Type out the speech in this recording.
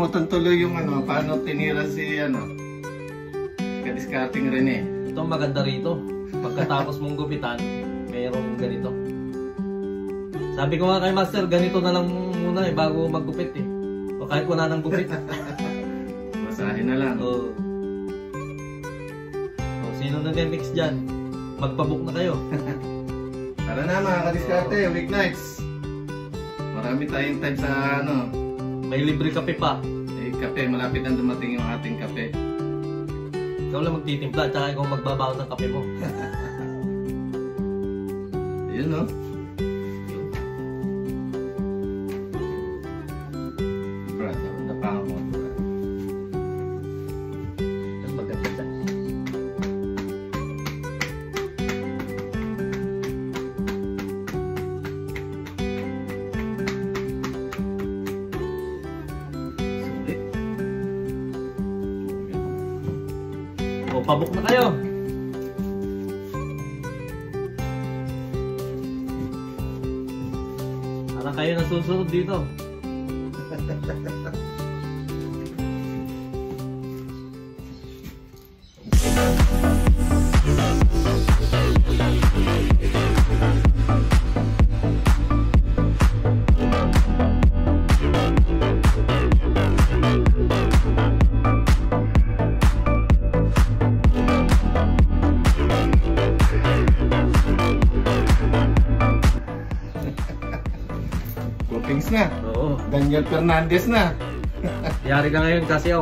nakalimutan tuloy yung ano, paano tinira si ano, discarding rin eh. Ito maganda rito. Pagkatapos mong gupitan, mayroong ganito. Sabi ko nga kay Master, ganito na lang muna eh, bago maggupit eh. O kahit wala nang gupit. Masahin na lang. O sino nag-mix dyan? Magpabook na kayo. Tara na mga kadiskarte, weeknights. Marami tayong time sa ano. May libre kape pa. Eh, kape, malapit na dumating yung ating kape. Ikaw lang magtitimpla, tsaka ikaw magbabaw ng kape mo. Yun no? Brad, napaka mo. Ang maganda dyan. O, pabok na kayo. Parang kayo na susunod dito. Coopings na. Oo. Daniel Fernandez na. Yari ka ngayon kasi